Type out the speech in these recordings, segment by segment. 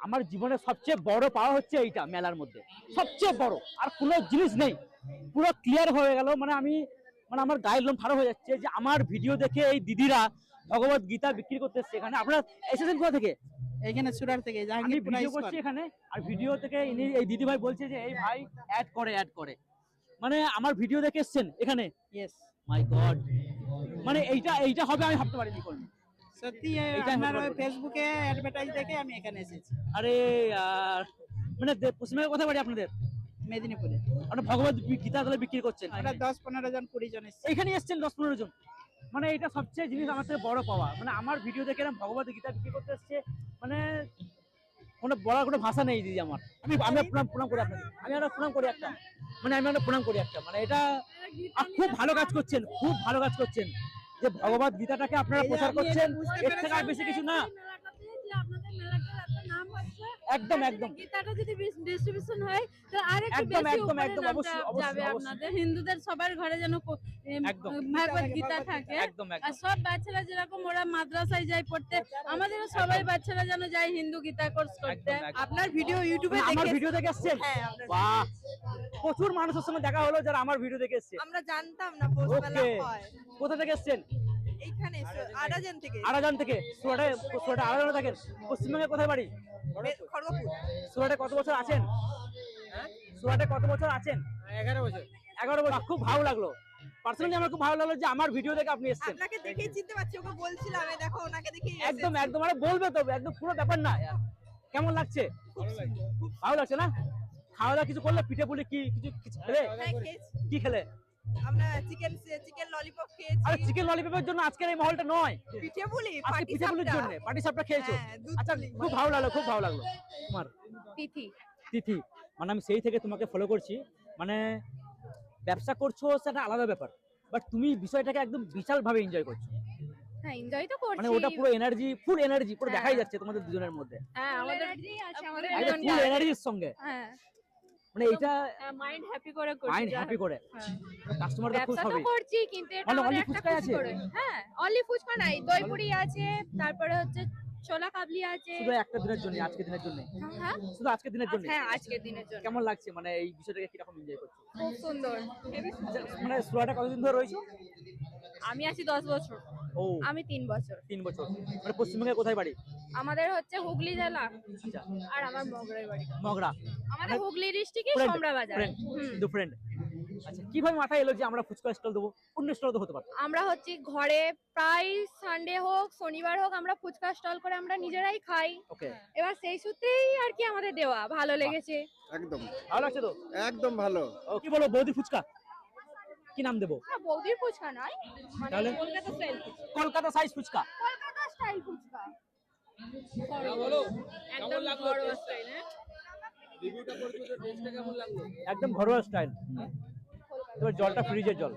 আমার জীবনে সবচেয়ে বড় পাওয়া হচ্ছে এইটা, মেলার মধ্যে সবচেয়ে বড়, আর কোনো জিনিস নেই। পুরো ক্লিয়ার হয়ে গেল, মানে আমি মানে আমার গায়ের লোম ঠাড়া হয়ে যাচ্ছে যে আমার ভিডিও দেখে এই দিদিরা ভগবত গীতা বিক্রি করতে এসছে এখানে। আপনারা এসেছেন কোথা থেকে? এখানে সুরার থেকে আমি জাহাঙ্গীরপুর ভিডিও করছি এখানে, আর ভিডিও থেকে ইনি এই দিদি ভাই বলছে যে এই ভাই অ্যাড করে, মানে আমার ভিডিও দেখে এসছেন এখানে। ইয়েস, মাই গড, মানে এইটা হবে আমি ভাবতে পারিনি কোনদিন। সত্যি এইটা আমি আপনার ভাবতে পারিনি। ফেসবুকে অ্যাডভার্টাইজ দেখে আমি এখানে এসেছি। আরে আর মানে পশ্চিমবঙ্গের কথা বাড়ি আপনাদের, মেদিনীপুরে আপনার ভগবত গীতা তাহলে বিক্রি করছেন আমরা 10-15 জন 20 জন এসেছি। এইখানে এসছেন 10-15 জন, মানে এটা সবচেয়ে জিনিস আমার থেকে বড় পাওয়া। মানে আমার ভিডিও দেখে এরকম ভগবত গীতা বিক্রি করতে এসছে, মানে কোনো বলার কোনো ভাষা নেই দিদি আমার। আমি প্রণাম করি আপনাকে, আমি একটা প্রণাম করি একটা, মানে এটা খুব ভালো কাজ করছেন, খুব ভালো কাজ করছেন যে ভগবত গীতাটাকে আপনারা প্রচার করছেন, এর থেকে আর বেশি কিছু না। একদম একদম গীতাটা যদি ডিস্ট্রিবিউশন হয় তো আরেকটু একদম বেশি একদম উপরে একদম নামটা অবশ্যই যাবে অবশ্যই অবশ্যই আপনাদের হিন্দুদের সবার ঘরে যেন একদম ভাগবত গীতা থাকে। একদম আর একদম সব বাচ্চারা যেরকম ওরা মাদ্রাসায় যায় পড়তে, আমাদেরও সবাই বাচ্চারা যেন যায় হিন্দু গীতা কোর্স করতে। একদম, একদম। আপনার ভিডিও ইউটিউবে মানে আমার ভিডিও দেখে এসছেন? হ্যাঁ, বাহ, প্রচুর মানুষের সঙ্গে দেখা হলো যারা আমার ভিডিও দেখে এসছে। আমরা জানতাম না পোস্টমেলা ওকে, হয় কোথা থেকে এসছেন? এইখানে আড়াজান থেকে আরাজান থেকে। সুরাটে আরাজানে থাকেন। পশ্চিমবঙ্গে কোথায় বাড়ি? খড়গপুর। সুরাটে কত বছর আছেন? সুরাটে কত বছর আছেন? 11 বছর। 11 বছর। খুব ভালো লাগলো, পার্সোনালি আমার খুব ভালো লাগলো যে আমার ভিডিও দেখে আপনি এসেছেন। আপনাকে দেখেই চিনতে পারছি, ওকে বলছিলাম দেখো ওনাকে দেখেই একদম একদম, আরে বলবে তো, একদম পুরো ব্যাপার না। কেমন লাগছে? ভালো লাগছে না? খাওয়া দাওয়া কিছু করলে, পিঠে পুলি কি কিছু খেলে? কি খেলে? আমরা চিকেন ললিপপ খেয়েছি। আরে চিকেন ললিপপের জন্য আজকের এই মহলটা নয়, পিঠে পুলি আজকে পিঠে পুলির জন্য পাটি সাপটা খেয়েছো। আচ্ছা, খুব ভালো লাগলো তোমার তিথি, মানে আমি সেই থেকে তোমাকে ফলো করছি। মানে ব্যবসা করছো সেটা আলাদা ব্যাপার, বাট তুমি বিষয়টাকে একদম বিশাল ভাবে এনজয় করছো। হ্যাঁ, এনজয় তো করছি। মানে ওটা পুরো এনার্জি, ফুল এনার্জি পুরো দেখাই যাচ্ছে তোমাদের দুজনের মধ্যে। হ্যাঁ, আমাদের এনার্জি আছে, আমাদের একদম ফুল এনার্জির সঙ্গে। হ্যাঁ, মানে এটা মাইন্ড হ্যাপি করে করছি। মাইন্ড হ্যাপি করে কাস্টমারদের খুব ব্যবসা তো হবে। করছি, কিন্তু এটা মানে আমাদের অনলি একটা ফুচকা খুশি আছে? করে। হ্যাঁ, অনলি ফুচকা নাই, দই পুরি আছে, তারপরে হচ্ছে ছোলা কাবলি আছে। শুধু একটা দিনের জন্য, আজকের দিনের জন্য, হ্যাঁ, শুধু আজকের দিনের জন্য। হ্যাঁ, আজকের দিনের জন্য। কেমন লাগছে, মানে এই বিষয়টাকে কিরকম এনজয় করছো? খুব সুন্দর। মানে সুরাটা কতদিন ধরে রয়েছে? আমি আছি 10 বছর। ও, আমি 3 বছর। 3 বছর। মানে পশ্চিমবঙ্গে কোথায় বাড়ি? আমাদের হচ্ছে হুগলি জেলা, আচ্ছা, আর আমার মগরাই বাড়ি। মগরা। আমাদের হুগলি ডিস্ট্রিক্টে সমরা বাজার। ফ্রেন্ড। আচ্ছা, কিভাবে মাথায় এলো যে আমরা ফুচকা স্টল দেবো? অন্য স্টল তো হতে পারতো। আমরা হচ্ছে ঘরে প্রায় সানডে হোক শনিবার হোক আমরা ফুচকা স্টল করে আমরা নিজেরাই খাই। ওকে, এবার সেই সূত্রেই আর কি আমাদের দেওয়া, ভালো লেগেছে। একদম ভালো লাগছে তো? একদম ভালো। ও, কি বলো, বৌদি ফুচকা কি নাম দেবো? না, বৌদির ফুচকা নয়, মানে তাহলে? Kolkata style phuchka. Kolkata size phuchka. Kolkata style phuchka. বলো কেমন লাগলো স্টাইল? রিভিউটা করছো, তো টেস্টটা কেমন লাগলো? একদম ঘরোয়া স্টাইল। এবার জলটা ফ্রিজের জল।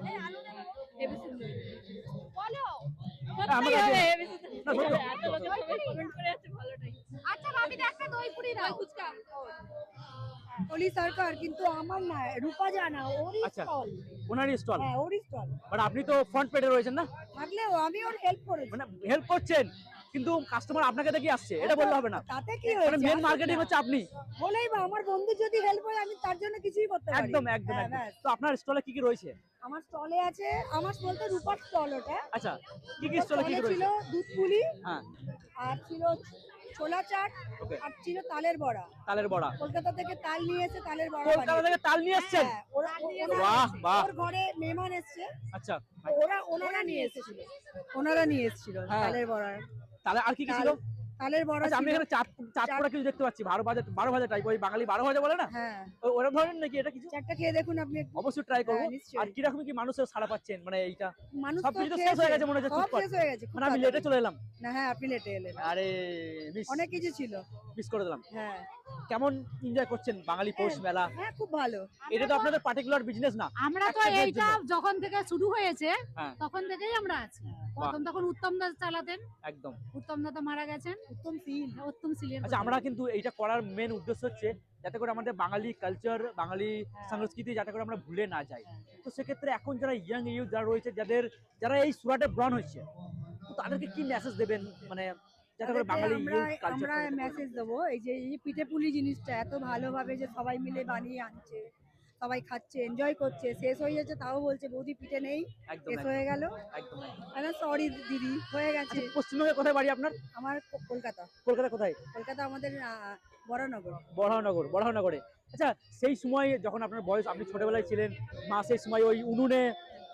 বলো আমার কোথায় কাছে- হবে? না, বলো। এত লোক সবাই কমেন্ট করে আছে, ভালোটাই। আচ্ছা ভাবি, একটা দই পুরি দাও। ফুচকা অলি সরকার, কিন্তু আমার না, রূপা জানা ওরই আচ্ছা, স্টল। ওনারই স্টল। হ্যাঁ, ওরই স্টল। বাট আপনি তো ফ্রন্ট পেজে রয়েছেন না, থাকলেও আমি ওর হেল্প করেছি। মানে হেল্প করছেন, কিন্তু কাস্টমার আপনাকে দেখে আসছে, এটা বললে হবে না। তাতে কি মানে হয়েছে? মেন মার্কেটিং হচ্ছে আপনি। বলেই বা আমার বন্ধু যদি হেল্প হয় আমি তার জন্য কিছুই করতে পারি। একদম একদম হ্যাঁ, একদম। ব্যাস। তো আপনার স্টলে কি কি রয়েছে? আমার স্টলে আছে, আমার বলতে রূপার স্টল ওটা। আচ্ছা, কি কি স্টলে কি কি স্টলে ছিল রয়েছে? দুধ পুলি, হ্যাঁ, আর ছিল ছোলা চাট, Okay. আর ছিল তালের বড়া। তালের বড়া। কলকাতা থেকে তাল নিয়ে এসে তালের বড়া কলকাতা বানিয়েছে। থেকে তাল নিয়ে এসেছেন? হ্যাঁ, বাহ, বাহ। ওর ঘরে মেহমান এসছে, আচ্ছা, ওনারা নিয়ে এসেছিল। ওনারা নিয়ে এসেছিল হ্যাঁ। তালের বড়া। তাহলে আর কি কি ছিল? তালের বড়া আচ্ছা, আমি ছিল। এখানে চাট পড়া কিছু দেখতে পাচ্ছি, 12 ভাজা টাইপ, ওই বাঙালি 12 ভাজা বলে না, হ্যাঁ, ওরকম ধরনের নাকি এটা কিছু? চারটা খেয়ে দেখুন আপনি একটু। অবশ্যই ট্রাই করবো। হ্যাঁ, নিশ্চয়ই। আর কিরকম কি মানুষের সাড়া পাচ্ছেন, মানে এইটা মানুষ সব তো কিছু তো শেষ খেয়েছে। হয়ে গেছে মনে হচ্ছে, সব চুপচাপ। শেষ হয়ে গেছে, খুব মানে আমি তাড়াতাড়ি। লেটে চলে এলাম। না, হ্যাঁ, আপনি লেটে এলেন। আরে মিস অনেক কিছু ছিল। মিস করে দিলাম। হ্যাঁ, কেমন এনজয় করছেন বাঙালি পৌষ মেলা? হ্যাঁ, খুব ভালো। এটা তো আপনাদের পার্টিকুলার বিজনেস না। আমরা তো একটা দিনের এইটা জন্য। যখন থেকে শুরু হয়েছে হ্যাঁ, তখন থেকেই আমরা আছি। প্রথম তখন উত্তম দাস চালাতেন, একদম। উত্তম দা তো মারা গেছেন। উত্তম সিল। উত্তম সিলের আচ্ছা, আমরা কিন্তু এইটা করার মেন উদ্দেশ্য হচ্ছে যাতে করে আমাদের বাঙালি কালচার, বাঙালি সংস্কৃতি যাতে করে আমরা ভুলে না যাই। তো সেক্ষেত্রে এখন যারা ইয়াং ইউথ যারা রয়েছে, যারা এই সুরাটে ব্রন হচ্ছে, তো তাদেরকে কি মেসেজ দেবেন? মানে যাতে করে বাঙালি আমরা কালচার মেসেজ দেবো এই যে এই পিঠে পুলি জিনিসটা এত ভালোভাবে যে সবাই মিলে বানিয়ে আনছে, সবাই খাচ্ছে, এনজয় করছে, শেষ হয়ে যাচ্ছে তাও বলছে বৌদি পিঠে নেই, একদম শেষ হয়ে গেল। একদম। সরি দিদি, হয়ে গেছে। আচ্ছা, পশ্চিমবঙ্গে কোথায় বাড়ি আপনার? আমার কলকাতা। কলকাতা কোথায়? কলকাতা আমাদের বড়নগর। বড়হানগরে। আচ্ছা, সেই সময় যখন আপনার বয়স, আপনি ছোটবেলায় ছিলেন, মা সেই সময় ওই উনুনে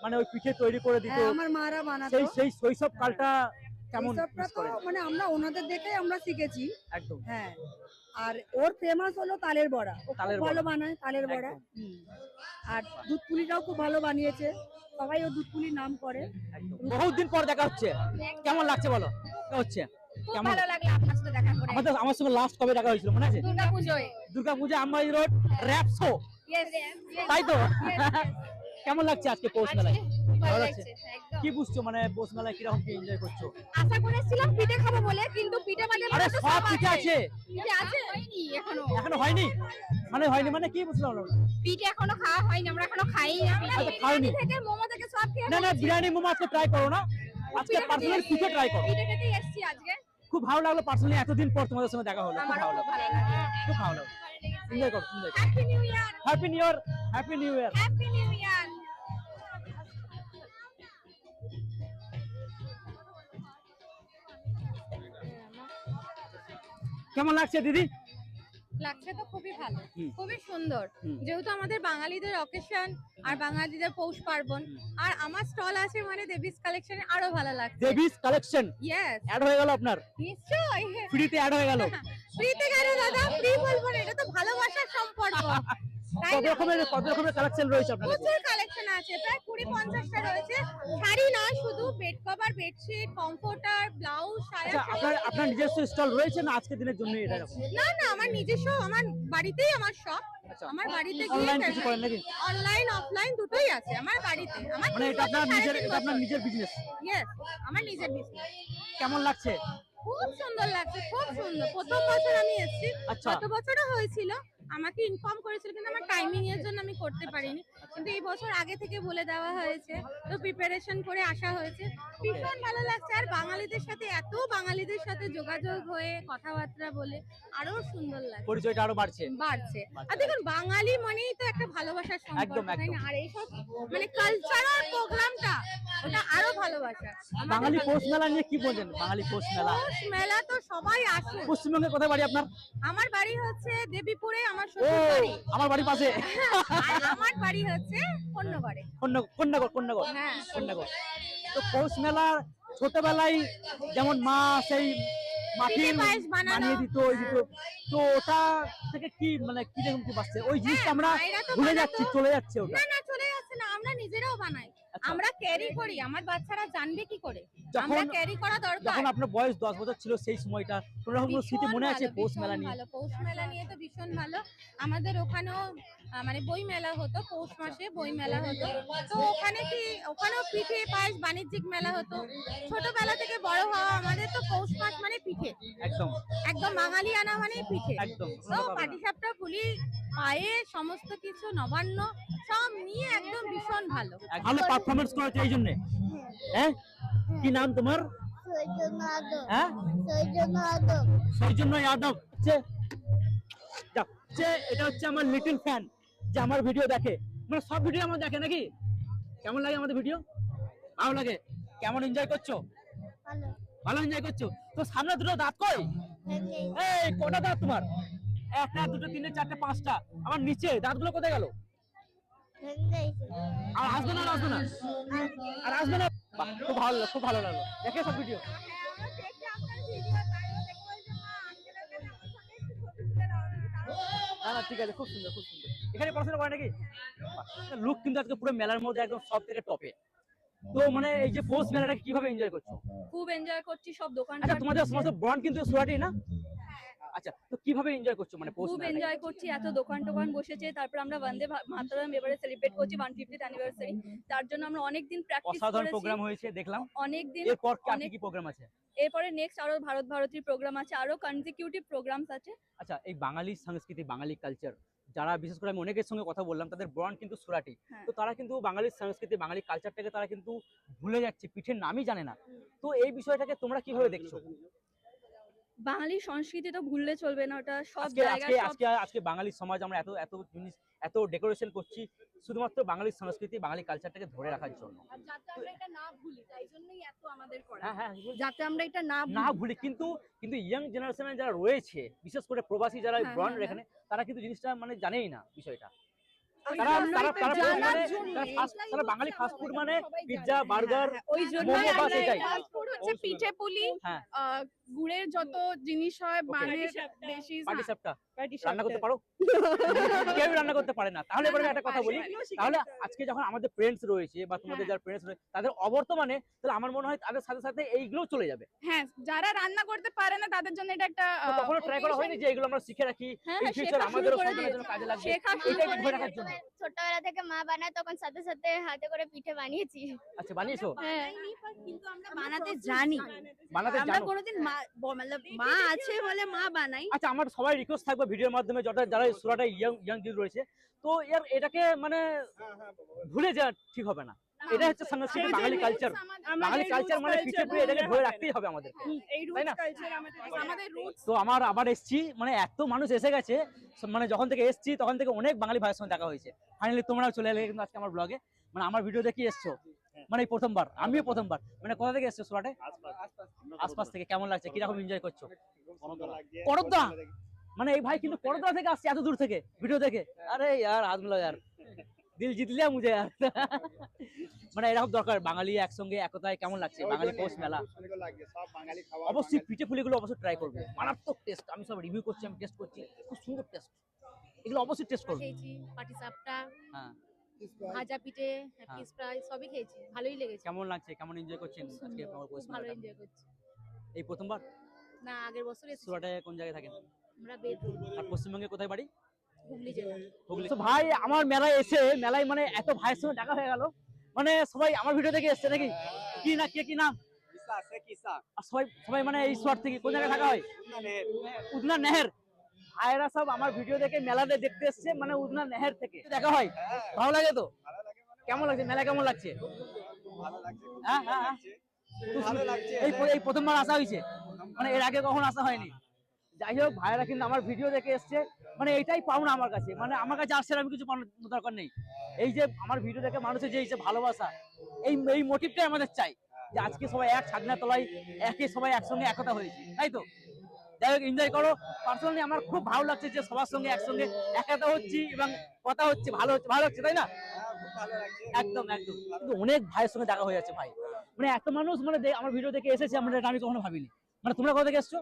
মানে ওই পিঠে তৈরি করে দিত, হ্যাঁ, আমার মারা বানাতো। সেই শৈশব কালটা কেমন এইসবটা মিস তো করেন? মানে আমরা ওনাদের দেখে আমরা শিখেছি। একদম। হ্যাঁ, আর ওর ফেমাস হলো তালের বড়া, ও খুব তালের ভালো বড়া। বানায় তালের বড়া। একদম। আর দুধ পুলিটাও খুব ভালো বানিয়েছে, সবাই ও দুধ পুলির নাম করে। একদম। বহুদিন পর দেখা হচ্ছে, কেমন লাগছে বলো? কেমন হচ্ছে? খুব কেমন? ভালো লাগলো আপনার সাথে দেখা করে। আমার সঙ্গে লাস্ট কবে দেখা হয়েছিল মনে আছে? দুর্গাপুজোয়। দুর্গাপূজা আম্বাই রোড র‍্যাপ শো, Yes, তাই তো? কেমন লাগছে আজকে পৌষ মেলায়? ভালো ভালো লাগছে একদম। কি বুঝছো মানে পৌষ মেলায় কিরকম কি এনজয় করছো? আশা করেছিলাম পিঠে খাবো বলে, কিন্তু পিঠে বানালে আরে তো সব পিঠে আছে, পিঠে আছে হয়নি এখনো। এখনো হয়নি মানে কি বুঝলাম না? পিঠে এখনো খাওয়া হয়নি, আমরা এখনো খাইনি। আমরা আচ্ছা, খাওনি? বিরিয়ানি থেকে মোমো থেকে সব খেয়ে না ফেলেছি। বিরিয়ানি মোমো আজকে ট্রাই করো না, আজকে পার্সোনালি পিঠে ট্রাই করো। পিঠে খেতেই এসেছি আজকে। খুব ভালো লাগলো পার্সোনালি, এতদিন পর তোমাদের সঙ্গে দেখা হলো, খুব আমারও ভালো খুব লাগলো, ভালো লাগলো। খুব ভালো লাগলো। এনজয় করো, এনজয় করো। Happy new year. Happy new year, happy new year. Happy new year. কেমন লাগছে দিদি? লাগছে তো খুবই ভালো, হুম। খুবই সুন্দর। হুম। যেহেতু আমাদের বাঙালিদের অকেশন আর বাঙালিদের পৌষ পার্বণ, আর আমার স্টল আছে মানে দেবিস কালেকশনে, আরো ভালো লাগছে। দেবিস কালেকশন ইয়েস, অ্যাড হয়ে গেল আপনার, নিশ্চয়ই। ফ্রিতে অ্যাড হয়ে গেল। ফ্রিতে গেল দাদা, ফ্রি বলবো না, এটা তো ভালোবাসার সম্পর্ক। তাই কত না? রকমের কালেকশন রয়েছে আপনার কাছে? প্রচুর কালেকশন আছে, প্রায় 20-50টা রয়েছে। শাড়ি নয়, শুধু bed cover, bedsheet, comforter, blouse, সায়া। আচ্ছা, আপনার নিজস্ব স্টল রয়েছে না আজকের দিনের জন্য এটা এরকম? না না, আমার নিজস্ব, আমার বাড়িতেই আমার শপ। আচ্ছা, আমার বাড়িতে অনলাইন কিছু করেন নাকি? অনলাইন অফলাইন দুটোই আছে আমার বাড়িতে। আমার মানে এটা আপনার নিজের বিজনেস? ইয়েস, আমার নিজের বিজনেস। কেমন লাগছে? খুব সুন্দর লাগছে, খুব সুন্দর। প্রথম বছর আমি এসেছি, আচ্ছা। গত বছরও হয়েছিল, আমাকে ইনফর্ম করেছিল, কিন্তু আমার টাইমিং এর জন্য আমি করতে পারিনি। কিন্তু এই বছর আগে থেকে বলে দেওয়া হয়েছে, তো প্রিপারেশন করে আসা হয়েছে। ভীষণ ভালো লাগছে। আর বাঙালিদের সাথে যোগাযোগ হয়ে কথাবার্তা বলে আরো সুন্দর লাগছে, পরিচয়টা আরো বাড়ছে। বাড়ছে। আর দেখুন, বাঙালি মানেই তো একটা ভালোবাসার সম্পর্ক, একদম, তাই একদম। না? আর এইসব মানে কালচারাল প্রোগ্রামটা, ওটা আরো ভালোবাসা। বাঙালি পৌষ মেলা নিয়ে কি বলছেন? বাঙালি পৌষ মেলা, পৌষ মেলা তো সবাই আসুন। পশ্চিমবঙ্গে কোথায় বাড়ি আপনার? আমার বাড়ি হচ্ছে দেবীপুরে, আমার ও, শ্বশুর বাড়ি। আমার বাড়ির পাশে। আর আমার বাড়ি হচ্ছে কন্যগড়ে। কন্যাগর। হ্যাঁ। কন্যাগর। তো পৌষ মেলা ছোটবেলায় যেমন মা সেই মাটির পিঠে পায়েস বানানো। বানিয়ে দিত, তো ওটা থেকে কি মানে কি রকম কি বাঁচছে ওই জিনিসটা আমরা মায়েরা তো ভুলে বানাতো। যাচ্ছি, চলে যাচ্ছে ওটা। না না, চলে যাচ্ছে না, আমরা নিজেরাও বানাই। আচ্ছা। আমরা ক্যারি করি, আমার বাচ্চারা জানবে কি করে? যখন- আমরা ক্যারি করা দরকার। যখন আপনার বয়স 10 বছর ছিল সেই সময়টা কোনো রকম কোনো স্মৃতি ভীষণ মনে আছে ভালো, পৌষ ভীষণ মেলা নিয়ে? ভালো। পৌষ মেলা নিয়ে তো ভীষণ ভালো। আমাদের ওখানেও মানে বই মেলা হতো, পৌষ মাসে বই মেলা হতো। তো ওখানেও পিঠে পায়েস বাণিজ্যিক মেলা হতো। ছোটবেলা থেকে বড় হওয়া, আমাদের তো পৌষ মাস মানে পিঠে, একদম একদম বাঙালি আনা মানে পিঠে। একদম। তো পাটিসাপটা, পুলি, পায়েস, সমস্ত কিছু, নবান্ন সব নিয়ে একদম ভীষণ ভালো। ভালো পারফরমেন্স করেছে এই জন্য। হ্যাঁ, কি নাম তোমার? হ্যাঁ, সৌজন্য যাদব। এটা হচ্ছে আমার লিটল ফ্যান, যে আমার ভিডিও দেখে, মানে সব ভিডিও আমার দেখে নাকি? কেমন লাগে আমাদের ভিডিও? ভালো লাগে। কেমন এনজয় করছো? ভালো এনজয় করছো। তো সামনে দুটো দাঁত কই? এই কটা দাঁত তোমার? একটা, দুটো, তিনটে, চারটে, পাঁচটা। আমার নিচে দাঁতগুলো কোথায় গেল? আর আসবে না আর আসবে না। বাহ, খুব ভালো লাগলো দেখে সব ভিডিও। না ঠিক আছে, খুব সুন্দর। এখানে পড়াশোনা করে নাকি? লুক কিন্তু আজকে পুরো মেলার মধ্যে একদম সব থেকে টপে। তো মানে এই যে পৌষ মেলাটাকে কিভাবে এনজয় করছো? খুব এনজয় করছি, সব দোকান। আচ্ছা, তোমাদের সমস্ত ব্র্যান্ড কিন্তু সুরাটি না? আচ্ছা, তো কিভাবে এনজয় করছো মানে পৌষ খুব মেলাটাকে? এনজয় করছি, এত দোকান টোকান বসেছে, তারপর আমরা বন্দে মাতরম এবারে সেলিব্রেট করছি 150th অ্যানিভার্সারি। তার জন্য আমরা অনেক দিন প্র্যাকটিস অসাধারণ করেছি, প্রোগ্রাম হয়েছে দেখলাম। অনেক দিন। এরপর কি প্রোগ্রাম আছে? এরপরে নেক্সট আরো ভারত ভারতীর প্রোগ্রাম আছে, আরো কনজিকিউটিভ প্রোগ্রামস আছে। আচ্ছা, এই বাঙালি সংস্কৃতি, বাঙালি কালচার, যারা বিশেষ করে আমি অনেকের সঙ্গে কথা বললাম, তাদের ব্র্যান্ড কিন্তু সুরাটি। হ্যাঁ। তো তারা কিন্তু বাঙালি সংস্কৃতি, বাঙালি কালচারটাকে তারা কিন্তু ভুলে যাচ্ছে, পিঠের নামই জানে না। তো এই বিষয়টাকে তোমরা কিভাবে দেখছো? বাঙালি সংস্কৃতি তো ভুললে চলবে না, ওটা সব আজকে জায়গায় আজকে সব আজকে আজকে বাঙালি সমাজ আমরা এত এত জিনিস এত ডেকোরেশন করছি শুধুমাত্র বাঙালি সংস্কৃতি বাঙালি কালচারটাকে ধরে রাখার জন্য। আর যাতে আমরা এটা না ভুলি, তাই জন্যই এত আমাদের করা, হ্যাঁ হ্যাঁ যাতে আমরা এটা না না ভুলি, কিন্তু কিন্তু ইয়াং জেনারেশনে যারা রয়েছে বিশেষ করে প্রবাসী যারা হ্যাঁ, ব্রন হ্যাঁ, এখানে তারা কিন্তু জিনিসটা মানে জানেই না বিষয়টা। ওই তারা জন্যই তারা তো তারা জানার মানে জন্য, তারা এটাই বাঙালি হচ্ছে ফাস্ট ফুড আমাদের মানে সবাই পিৎজা জানে। বার্গার ওই জন্যই মোমো বাস আমরা এটাই। ফাস্ট ফুড হচ্ছে পিঠে পুলি, হ্যাঁ গুড়ের যত জিনিস হয়, Okay. বানের দেশি পাটি সাপটা রান্না করতে পারো? কেউ রান্না করতে পারে না। তাহলে এবারে একটা কথা বলি, তাহলে আজকে যখন আমাদের ফ্রেন্ডস রয়েছে বা তোমাদের যারা ফ্রেন্ডস রয়েছে তাদের অবর্তমানে, তাহলে আমার মনে হয় তাদের সাথে সাথে এইগুলো চলে যাবে। হ্যাঁ, যারা রান্না করতে পারে না তাদের জন্য এটা একটা তো কখনো ট্রাই করা হয়নি যে এগুলো আমরা শিখে রাখি হ্যাঁ, ইন হ্যাঁ, ফিউচার শেখা শুরু আমাদেরও করে সন্তানের জন্য দিয়েছি। কাজে লাগবে, শেখা শুরু এটাকে করে ধরে রাখার জন্য। ছোটবেলা থেকে মা বানায়, তখন সাথে সাথে হাতে করে পিঠে বানিয়েছি। আচ্ছা বানিয়েছো? হ্যাঁ, কিন্তু আমরা বানাতে জানি, বানাতে আমরা জানো? কোনোদিন মা আছে বলে মা বানাই। আচ্ছা আমার সবাই রিকোয়েস্ট থাকবে ভিডিওর মাধ্যমে যারা সুরাটা ইয়াং দিন রয়েছে, তো এটাকে মানে ভুলে যাওয়া ঠিক হবে না। এটা হচ্ছে সংস্কৃতি, বাঙালি কালচার। বাঙালি কালচার মানে পিঠে পুলি, এটাকে ধরে রাখতেই হবে আমাদের, এই তাই না? রুটস কালচার আমাদের রুটস। তো আমার আবার এসছি, মানে এত মানুষ এসে গেছে, মানে যখন থেকে এসছি তখন থেকে অনেক বাঙালি ভাইয়ের সঙ্গে দেখা হয়েছে। ফাইনালি তোমরাও চলে এলে কিন্তু আজকে আমার ব্লগে, মানে আমার ভিডিও দেখে এসছো, মানে এই প্রথমবার, আমিও প্রথমবার। মানে কোথা থেকে এসছো সুরাটে? আশপাশ থেকে। কেমন লাগছে, কিরকম এনজয় করছো? করদা, মানে এই ভাই কিন্তু করদা থেকে আসছে এত দূর থেকে ভিডিও দেখে। আরে यार হাত মিলাও यार, দিল জিত লিয়া মুঝে यार। মানে এরকম দরকার, বাঙালি একসঙ্গে একতায়। কেমন লাগছে বাঙালি পৌষ মেলা? অবশ্যই পিঠে পুলিগুলো অবশ্যই ট্রাই করবে, মারাত্মক টেস্ট। আমি সব রিভিউ করছি, আমি টেস্ট করছি, খুব সুন্দর টেস্ট। এগুলো অবশ্যই টেস্ট করবে। খেয়েছি পাটি সাপটা, হ্যাঁ ভাজা পিঠে, হ্যাঁ। ফিশ ফ্রাই সবই খেয়েছি, ভালোই লেগেছে। কেমন লাগছে, কেমন এনজয় করছেন আজকে আমার পৌষ খুব ভালো মেলাটা? এনজয় করছি। এই প্রথমবার না, আগের বছর এসেছি সুরাটে কোন জায়গায় থাকেন? আমরা বেদপুর, আর পশ্চিমবঙ্গে কোথায় বাড়ি? হুগলি জেলা। হুগলি। তো ভাই আমার মেলায় এসে, মেলায় মানে এত ভাইয়ের সঙ্গে দেখা হয়ে গেল, মানে সবাই আমার ভিডিও দেখে এসছে নাকি? কি না কি নাম? আর সবাই সবাই মানে এই শহর থেকে কোন জায়গায় থাকা হয়? উদনা নেহের। ভাইয়েরা সব আমার ভিডিও দেখে মেলাতে দেখতে এসছে, মানে উদনা নেহের থেকে দেখা হয়। ভালো লাগে তো? কেমন লাগছে মেলা, কেমন লাগছে? হ্যাঁ হ্যাঁ হ্যাঁ। এই প্রথমবার আসা হয়েছে, মানে এর আগে কখনো আসা হয়নি। যাই হোক, ভাইয়েরা কিন্তু আমার ভিডিও দেখে এসছে, মানে এইটাই পাওনা আমার কাছে। মানে আমার কাছে আসছে আমি কিছু পাওয়ার দরকার নেই। এই যে আমার ভিডিও দেখে মানুষের যে ভালোবাসা, এই মোটিভটাই আমাদের চাই, যে আজকে সবাই এক ছাদনার তলায় সবাই একসঙ্গে একতা হয়েছে, তাই তো? যাই হোক, এনজয় করো। পার্সোনালি আমার খুব ভালো লাগছে যে সবার সঙ্গে একসঙ্গে একতা হচ্ছি এবং কথা হচ্ছে, ভালো হচ্ছে, তাই না? একদম একদম। কিন্তু অনেক ভাইয়ের সঙ্গে দেখা হয়ে যাচ্ছে ভাই, মানে এত মানুষ মানে আমার ভিডিও দেখে এসেছে, আমরা এটা আমি কখনো ভাবিনি। মানে তোমরা কোথা থেকে এসছো?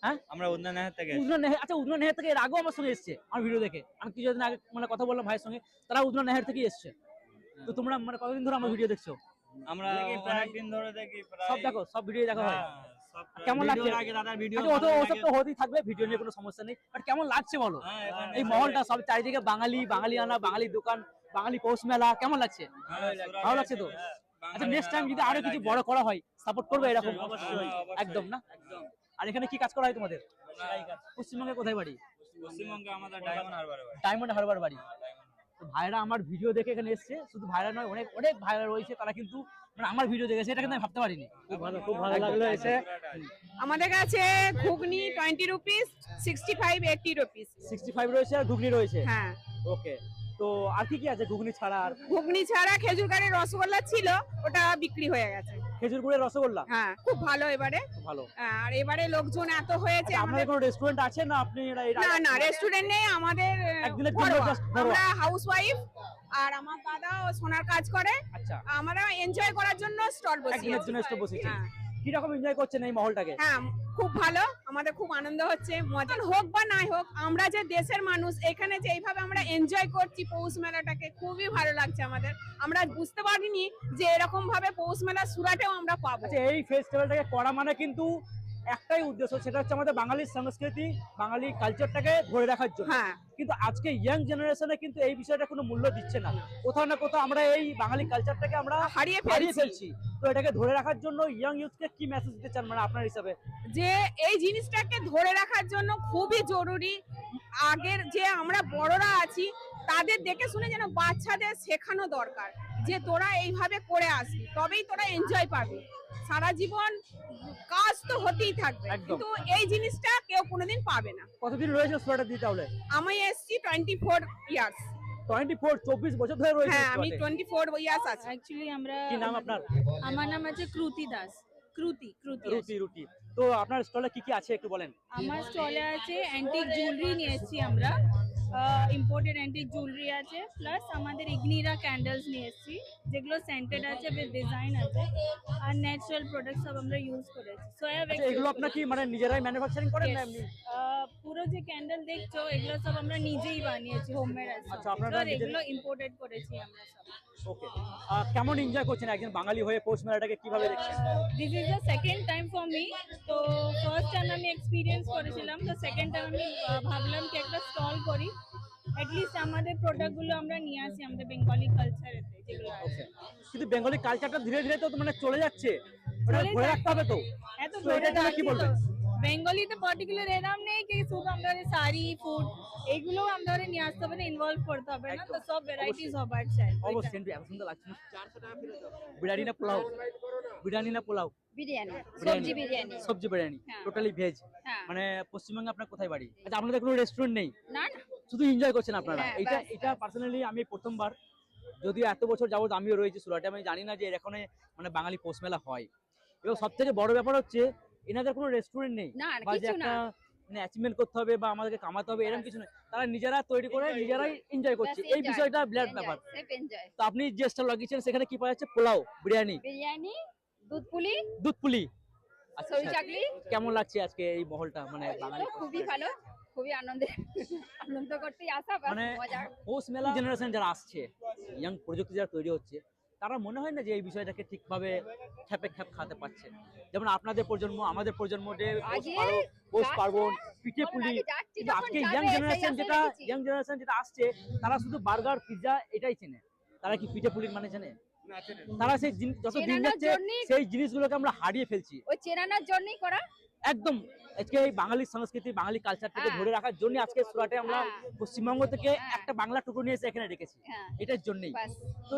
হ্যাঁ, আমরা উদনা নেহার থেকে উদনা নেহের। আচ্ছা, উদনা নেহের থেকে এর আগেও আমার সঙ্গে এসছে আমার ভিডিও দেখে। আমি কিছুদিন আগে মানে কথা বললাম ভাইয়ের সঙ্গে, তারা উদনা নেহের থেকে এসছে। তো তোমরা মানে কতদিন ধরে আমার ভিডিও দেখছো? আমরা অনেকদিন ধরে দেখি, সব দেখো, সব ভিডিও দেখা হয়। কেমন কেমন লাগছে? লাগছে? আগে দাদার ভিডিও আচ্ছা, ওসব তো হতেই থাকবে, ভিডিও নিয়ে কোনো সমস্যা নেই। বাট কেমন লাগছে বলো এই মহলটা? সব চারিদিকে বাঙালি আনা, বাঙালি দোকান, বাঙালি পৌষ মেলা, কেমন লাগছে? ভালো লাগছে তো? আচ্ছা, নেক্সট টাইম যদি আরো কিছু বড় করা হয় সাপোর্ট করবে এরকম? একদম না? আর এখানে কি কাজ করা হয় তোমাদের? পশ্চিমবঙ্গে কোথায় বাড়ি? পশ্চিমবঙ্গে আমাদের ডায়মন্ড হারবারে বাড়ি। ডায়মন্ড হারবার বাড়ি। তো ভাইরা আমার ভিডিও দেখে এখানে এসছে, শুধু ভাইরা নয়, অনেক অনেক ভাইরা রয়েছে, তারা কিন্তু মানে আমার ভিডিও দেখেছে, এটা কিন্তু আমি ভাবতে পারিনি। খুব ভালো লাগলো এসে। আমাদের কাছে ঘুগনি 20 রুপিস, 65, 80 রুপিস। 65 রয়েছে আর ঘুগনি রয়েছে। হ্যাঁ, ওকে। তো আর কি আছে ঘুগনি ছাড়া? আর ঘুগনি ছাড়া খেজুর গাড়ির রসগোল্লা ছিল, ওটা বিক্রি হয়ে গেছে। খেজুর গুড়ের রসগোল্লা? হ্যাঁ, খুব ভালো এবারে। খুব ভালো। আর এবারে লোকজন এত হয়েছে। আচ্ছা, আপনাদের কোনো রেস্টুরেন্ট আছে না? আপনি না, রেস্টুরেন্ট নেই আমাদের। একদিনের জন্য ঘরোয়া। just ঘরোয়া। আমরা হাউস ওয়াইফ, আর আমার দাদা ও সোনার কাজ করে। আচ্ছা, আমরা এনজয় করার জন্য স্টল একদিনের বসিয়েছি। জন্য স্টল বসেছেন। হ্যাঁ। কি রকম এনজয় করছেন এই মহলটাকে? হ্যাঁ, খুব ভালো, আমাদের খুব আনন্দ হচ্ছে। মজা হোক বা নাই হোক, আমরা যে দেশের মানুষ, এখানে যে এইভাবে আমরা এনজয় করছি পৌষ মেলাটাকে, খুবই ভালো লাগছে আমাদের। আমরা বুঝতে পারিনি যে এরকম ভাবে পৌষ মেলা সুরাটেও আমরা পাবো। আচ্ছা, এই ফেস্টিভ্যালটাকে করা মানে কিন্তু একটাই উদ্দেশ্য, সেটা হচ্ছে আমাদের বাঙালির সংস্কৃতি, বাঙালি কালচারটাকে ধরে রাখার জন্য। হ্যাঁ, কিন্তু আজকে ইয়াং জেনারেশনে কিন্তু এই বিষয়টা কোনো মূল্য দিচ্ছে না। কোথাও না কোথাও আমরা এই বাঙালি কালচারটাকে আমরা হারিয়ে হারিয়ে ফেলছি। ফেলছি। তো এটাকে ধরে রাখার জন্য ইয়াং ইউথকে কি মেসেজ দিতে চান, মানে আপনার হিসাবে? যে এই জিনিসটাকে ধরে রাখার জন্য খুবই জরুরি। আগের যে আমরা বড়রা আছি, তাদের দেখে শুনে যেন বাচ্চাদের শেখানো দরকার যে তোরা এইভাবে করে আসবি, তবেই তোরা এনজয় পাবি। সারা জীবন কাজ তো হতেই থাকবে, একদম। কিন্তু এই জিনিসটা কেউ কোনোদিন পাবে না। কতদিন রয়েছে সোয়াটার দিতে তাহলে? আমি এসছি 24 ইয়ার্স। 24 বছর ধরে রয়েছে হ্যাঁ, আমি সোয়াটে। 24 ইয়ার্স আছি। অ্যাকচুয়ালি আমরা কি নাম আপনার? আমার নাম আছে ক্রুতি দাস। ক্রুতি রুটি রুটি। তো আপনার স্টলে কি কি আছে একটু বলেন। আমার স্টলে আছে অ্যান্টিক জুয়েলারি নিয়ে এসেছি আমরা, ইম্পোর্টেড অ্যান্টিক জুয়েলারি আছে, প্লাস আমাদের ইগনিরা ক্যান্ডেলস নিয়ে এসেছি যেগুলো সেন্টেড আছে, উইথ ডিজাইন আছে, আর ন্যাচারাল প্রোডাক্টস সব আমরা ইউজ করেছি। সোয়া আচ্ছা, এগুলো আপনার কি মানে নিজেরাই ম্যানুফ্যাকচারিং করেন না এমনি? পুরো যে ক্যান্ডেল দেখছো এগুলো সব আমরা নিজেই বানিয়েছি, হোমমেড আছে। আচ্ছা, আপনারা আর নিজেরাই- এগুলো ইম্পোর্টেড করেছি আমরা সব। ওকে। কেমন এনজয় করছেন একজন বাঙালি হয়ে পৌষ মেলাটাকে কিভাবে দেখছেন? This is the second time for me. তো ফার্স্ট টাইম আমি এক্সপিরিয়েন্স করেছিলাম, তো সেকেন্ড টাইম আমি ভাবলাম কি একটা স্টল করি, অ্যাটলিস্ট আমাদের প্রোডাক্টগুলো আমরা নিয়ে আসি আমাদের বেঙ্গলি কালচারেতে যেগুলো আছে। ওকে। কিন্তু বেঙ্গলি কালচারটা ধীরে ধীরে তো মানে চলে যাচ্ছে, ওটা চলে ধরে যাচ্ছে। রাখতে হবে তো। এত তো এটা নিয়ে কি বলবেন? বেঙ্গলিতে পার্টিকুলার এরকম নেই কি শুধু আমাদের শাড়ি ফুড এগুলো আমাদের নিয়ে আসতে হবে, ইনভলভ করতে হবে না, তো সব ভ্যারাইটিস হবার চাই। অবশ্যই কিন্তু এত সুন্দর লাগছে না। বিরিয়ানি না পোলাও? বিরিয়ানি না পোলাও? বিরিয়ানি, সবজি সবজি বিরিয়ানি, হ্যাঁ। Totally veg. হ্যাঁ। মানে পশ্চিমবঙ্গে আপনার কোথায় বাড়ি? আচ্ছা, আপনাদের কোনো রেস্টুরেন্ট নেই? না না, শুধু এনজয় করছেন আপনারা? হ্যাঁ, এটা ব্যাস, এটা পার্সোনালি আমি প্রথমবার, যদিও এত বছর যাবত আমিও রয়েছি সুরাটে, আমি জানি না যে এখানে মানে বাঙালি পৌষ মেলা হয়। এবং সব থেকে বড় ব্যাপার হচ্ছে এনাদের কোনো রেস্টুরেন্ট নেই, না, বা যে কিছু একটা না। মানে অ্যাচিভমেন্ট করতে হবে বা আমাদেরকে কামাতে হবে এরকম কিছু নেই। তারা নিজেরা তৈরি করে নিজেরাই এনজয় করছে, এই বিষয়টা বিরাট ব্যাপার। তো আপনি যে স্টল লাগিয়েছেন সেখানে কি পাওয়া যাচ্ছে? পোলাও, বিরিয়ানি, বিরিয়ানি, দুধ পুলি, দুধ পুলি। আচ্ছা, সরি চাকলি। কেমন লাগছে আজকে এই মহলটা মানে বাঙালি পৌষ খুবই মেলা? ভালো, খুবই আনন্দ করতেই আসা, মানে মজার। পৌষ মেলা জেনারেশন যারা আসছে, ইয়াং প্রযুক্তি যারা তৈরি হচ্ছে, তারা মনে হয় না যে এই বিষয়টাকে ঠিকভাবে খেপে খাতে পারছে। যেমন আপনাদের প্রজন্ম, আমাদের প্রজন্ম যে পৌষ পার্বণ, পিঠে পুলি, কিন্তু আজকে ইয়াং জেনারেশন যেটা আসছে তারা শুধু বার্গার পিৎজা এটাই চেনে। তারা কি পিঠে পুলির মানে জানে? তারা সেই যত দিন যাচ্ছে সেই জিনিসগুলোকে আমরা হারিয়ে ফেলছি। ওই চেনানোর জন্যই করা। একদম আজকে এই বাঙালি সংস্কৃতি, বাঙালি কালচারটাকে হ্যাঁ। ধরে রাখার জন্য আজকে সুরাটে আমরা হ্যাঁ। পশ্চিমবঙ্গ থেকে হ্যাঁ। একটা বাংলা টুকরো নিয়ে এসে এখানে রেখেছি, হ্যাঁ, এটার জন্যই। বাস। তো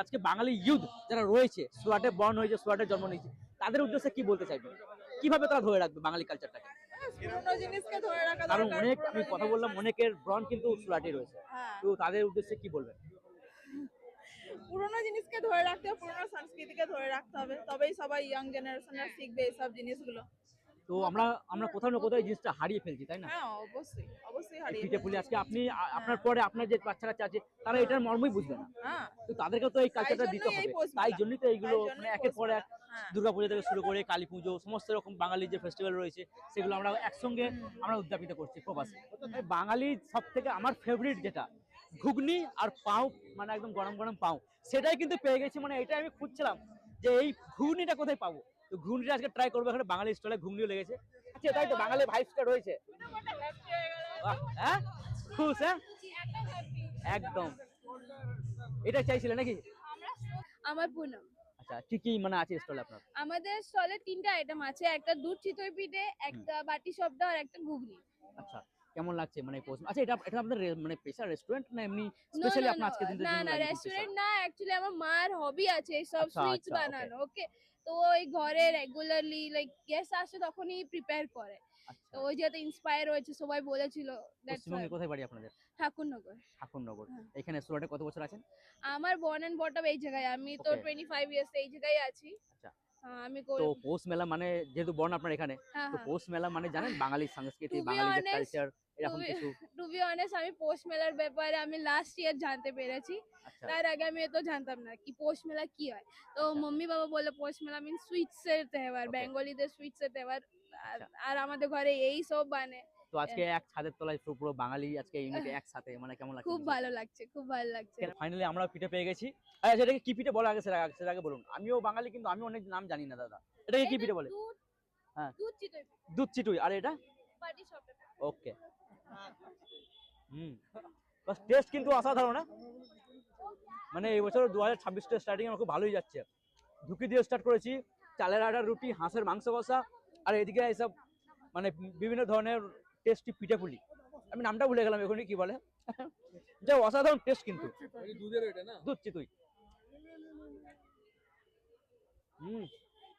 আজকে বাঙালি ইউথ যারা রয়েছে, সুরাটে বর্ন হয়েছে, সুরাটে জন্ম নিয়েছে, তাদের উদ্দেশ্যে কি বলতে চাইবেন? কিভাবে তারা ধরে রাখবে বাঙালি কালচারটাকে? পুরনো জিনিসকে ধরে রাখা কারণ অনেক, আমি কথা বললাম, অনেকের ব্রন কিন্তু সুরাটে রয়েছে, হ্যাঁ। তো তাদের উদ্দেশ্যে কি বলবেন? পুরনো জিনিসকে ধরে রাখতে হবে, পুরনো সংস্কৃতিকে ধরে রাখতে হবে, তবেই সবাই ইয়াং জেনারেশনরা শিখবে এইসব জিনিসগুলো। তো আমরা কোথাও না কোথাও এই জিনিসটা হারিয়ে ফেলছি, তাই না? হ্যাঁ, অবশ্যই অবশ্যই এই হারিয়ে পিঠে পুলি আজকে আপনি হ্যাঁ। আপনার পরে আপনার যে বাচ্চারা আছে তারা এটার মর্মই বুঝবে না, হ্যাঁ, তো তাদেরকে তো এই কালচারটা দিতে জন্যই এই হবে। পৌষ তাই মেলা। জন্যই তো এইগুলো তাই জন্যই মানে একের পৌষ পর এক, মেলা। হ্যাঁ। দুর্গাপূজা থেকে শুরু করে কালী পুজো, সমস্ত রকম বাঙালির যে ফেস্টিভ্যাল রয়েছে সেগুলো আমরা একসঙ্গে আমরা উদযাপিত করছি প্রবাসে। বাঙালির সব থেকে আমার ফেভারিট যেটা ঘুগনি আর পাও, মানে একদম গরম গরম পাও, সেটাই কিন্তু পেয়ে গেছি। মানে এটাই আমি খুঁজছিলাম যে এই ঘুগনিটা কোথায় পাবো, তো ঘুগনিটা আজকে ট্রাই করবো। এখানে বাঙালি স্টলে ঘুগনিও লেগেছে। আচ্ছা, তাই তো বাঙালি ভাইবসটা রয়েছে। বাহ, হ্যাঁ, খুশ, হ্যাঁ, একদম এটা চাইছিলেন নাকি? আমার পুনম। আচ্ছা, কি কি মানে আছে স্টলে আপনার? আমাদের স্টলে 3টা আইটেম আছে, একটা দুধ চিতই পিঠে, একটা বাটি সবটা আর একটা ঘুগনি। আচ্ছা, কেমন লাগছে মানে আচ্ছা, এটা আপনাদের মানে স্পেশাল রেস্টুরেন্ট না এমনি স্পেশালি আপনার আজকে দিনের না জন্য না, লাগিয়েছেন রেস্টুরেন্ট না, অ্যাকচুয়ালি আমার মার হবি আছে এই সব আচ্ছা, সুইটস আচ্ছা, বানানো। ওকে, তো ওই ঘরে রেগুলারলি লাইক গেস্ট আসে তখনই প্রিপেয়ার করে, আচ্ছা। তো ওই যেতে ইন্সপায়ার হয়েছে, সবাই বলেছিল। পশ্চিমবঙ্গে কোথায় বাড়ি আপনাদের? ঠাকুরনগর। ঠাকুরনগর। হ্যাঁ। এখানে সুরাটে কত বছর আছেন? আমার বর্ন এন্ড বটম এই জায়গায়, আমি তো Okay. 25 ইয়ার্স এই জায়গায় আছি। আচ্ছা। হ্যাঁ, আমি তো পৌষ মেলা মানে যেহেতু বর্ণ আপনার এখানে, হ্যাঁ তো হ্যাঁ, পৌষ মেলা মানে জানেন বাঙালি সংস্কৃতি, To be বাঙালি যে honest, কালচার এরকম to be- কিছু? টু বি অনেস্ট, আমি পোস্ট মেলার ব্যাপারে আমি লাস্ট ইয়ার জানতে পেরেছি। আচ্ছা, তার আগে আমি তো জানতাম না কি পোস্ট মেলা কি হয়। তো আচ্ছা। মম্মি বাবা বলে পোস্ট মেলা মিন সুইটস এর তেহার, Okay. বেঙ্গলিদের সুইটস এর তেহার। আচ্ছা। আর আমাদের ঘরে এই সব বানে। তো আজকে এক ছাদের তলায় পুরো বাঙালি আজকে ইউনিটে একসাথে, মানে কেমন লাগছে? খুব ভালো লাগছে, খুব ভালো লাগছে। ফাইনালি আমরা পিঠে পেয়ে গেছি। আচ্ছা, সেটাকে কি পিঠে বলা আগে সেটা আগে বলুন। আমিও বাঙালি কিন্তু আমি অনেক নাম জানি না দাদা, এটাকে কি এটা পিঠে বলে? দুধ, হ্যাঁ। দুধ চিতই পিঠে, দুধ চিটুই। আর এটা? বাটি সবটা। ওকে। বাস টেস্ট কিন্তু অসাধারণ না, মানে এই বছর 2026 স্টার্টিং আমার খুব ভালোই যাচ্ছে। ধুকি দিয়ে স্টার্ট করেছি, চালের আটার রুটি, হাঁসের মাংস কষা, আর এদিকে এইসব মানে বিভিন্ন ধরনের টেস্টি পিঠে পুলি। আমি নামটা ভুলে গেলাম এখনই, কি বলে? যা অসাধারণ টেস্ট কিন্তু দুধের এটা না দুধ চিতই। হুম